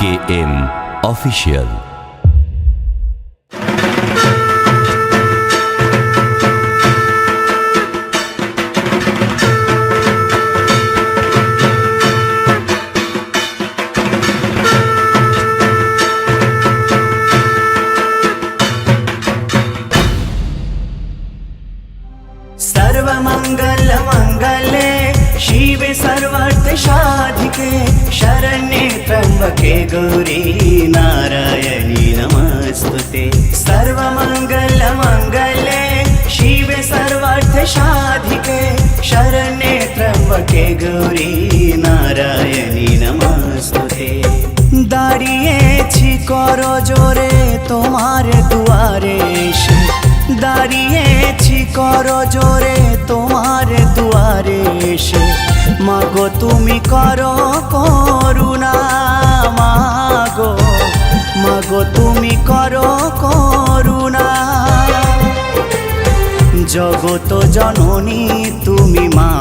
KM Official। सर्वमंगल मंगले शिवे सर्वार्थ साधिके शरण्ये त्र्यंबके गौरी नारायणी नमस्तुते। सर्वमंगल मंगले शिवे सर्वार्थ साधिके शरण्ये त्र्यंबके गौरी नारायणी नमस्तुते। দাঁড়িয়েছি করজোরে তোমার দুয়ারে এসে, দাঁড়িয়েছি করজোরে তোমার দুয়ারে এসে, মাগো তুমি করো করুণা, মাগো মাগো তুমি করো করুণা। জগত জননী তুমি মা,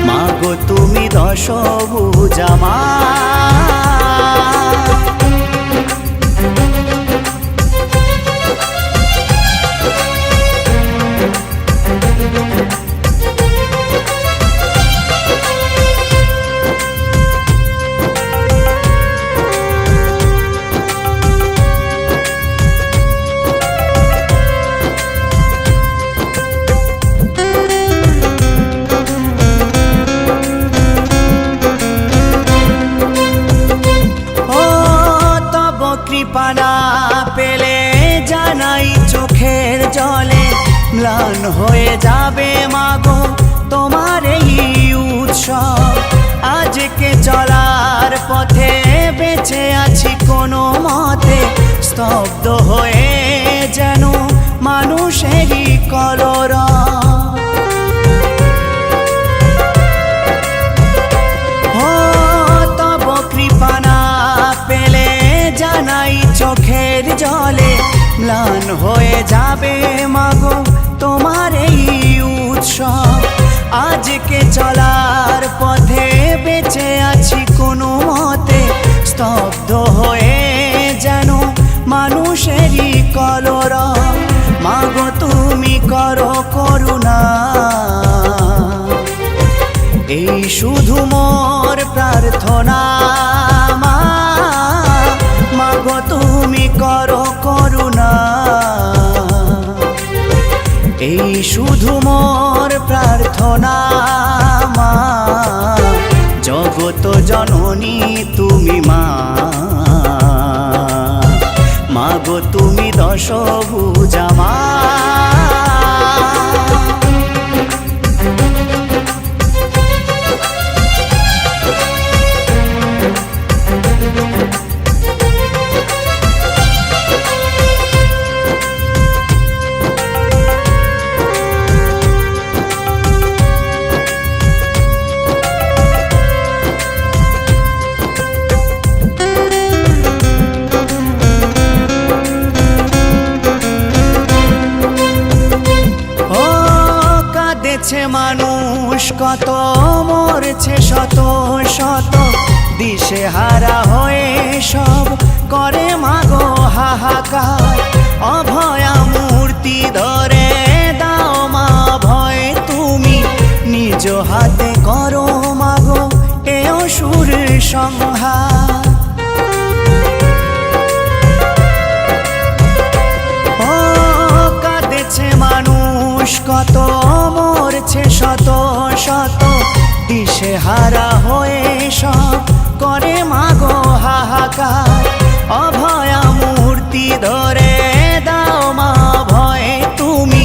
মাগো তুমি দশভুজা মা। কৃপা পেলে জানাই চোখের জলে ম্লান হয়ে যাবে মাগো তোমার এই উৎসব। আজকে চলার পথে বেঁচে আছি কোনো মতে, স্তব্ধ হয়ে যেন মানুষেরই কলরব। জানাই চোখের জলে ম্লান হয়ে যাবে মাগো তোমার এই উৎসব। আজকে চলার পথে বেঁচে আছি কোনো মতে, স্তব্ধ হয়ে যেন মানুষেরই কলরব। মাগো তুমি করো করুণা, এই শুধু মোর প্রার্থনা। মাগো তুমি করো করুণা, এই শুধু মোর প্রার্থনা। মা জগত জননী তুমি মা, মাগো তুমি দশভুজা মা। মানুষ কত মরছে শত শত, দিশেহারা হয়ে সব করে মাগো হাহাকার। অভয়া মূর্তি ধরে দাও মা ভয় তুমি, নিজ হাতে করো মাগো এ অসুর সংহার। ও কাঁদেছে মানুষ কত মরছে শত শত, দিশেহারা হয়ে সব করে মাগো হাহাকার। অভয়া মূর্তি ধরে দাও মা ভয় তুমি,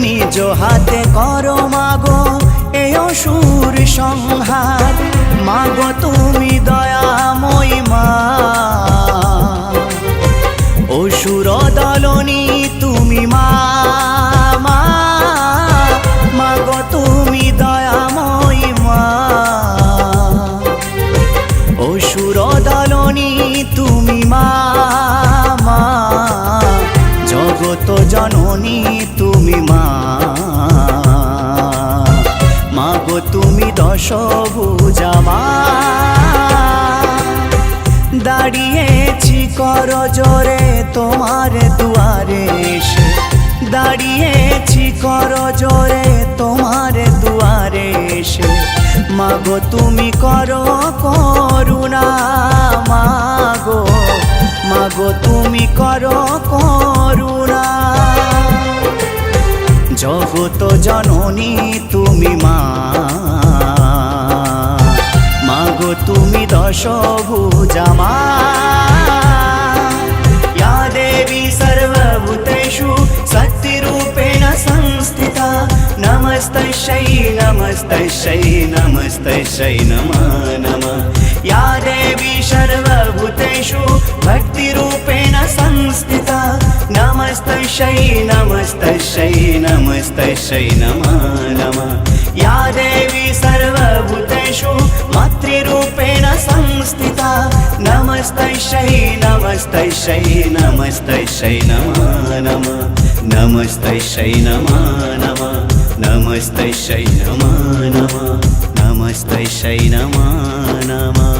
নিজ হাতে করো মাগো এই অসুর সংহার। মাগো তুমি দয়াময়ী মা, অসুর দলনী তুমি মা। মাগো তুমি দয়াময়ী মা, অসুর দলনী তুমি মা। জগত জননী তুমি মা, মাগো তুমি দশভুজা মা। দাঁড়িয়েছি করজোরে তোমার দুয়ারে এসে, দাঁড়িয়েছি করজোরে তোমার দুয়ারে এসে। মাগো তুমি করো করুণা, মাগো মাগো তুমি করো করুণা। জগত জননী তুমি মা, মাগো তুমি দশভুজা মা। या देवी सर्वभूतेषु शक्तिरूपेण संस्थिता, नमस्तस्यै नमस्तस्यै नमस्तस्यै नमो नमः। या देवी सर्वभूतेषु भक्तिरूपेण संस्थिता, नमस्तस्यै नमस्तस्यै नमस्तस्यै नमो नमः। या देवी सर्वभूतेषु मातृरूपेण संस्थिता, नमस्तस्यै नमस्तस्यै नमस्तस्यै नमो नमः। नमस्तस्यै नमो नमः, नमस्तस्यै नमो नमः, नमस्तस्यै नमो नमः।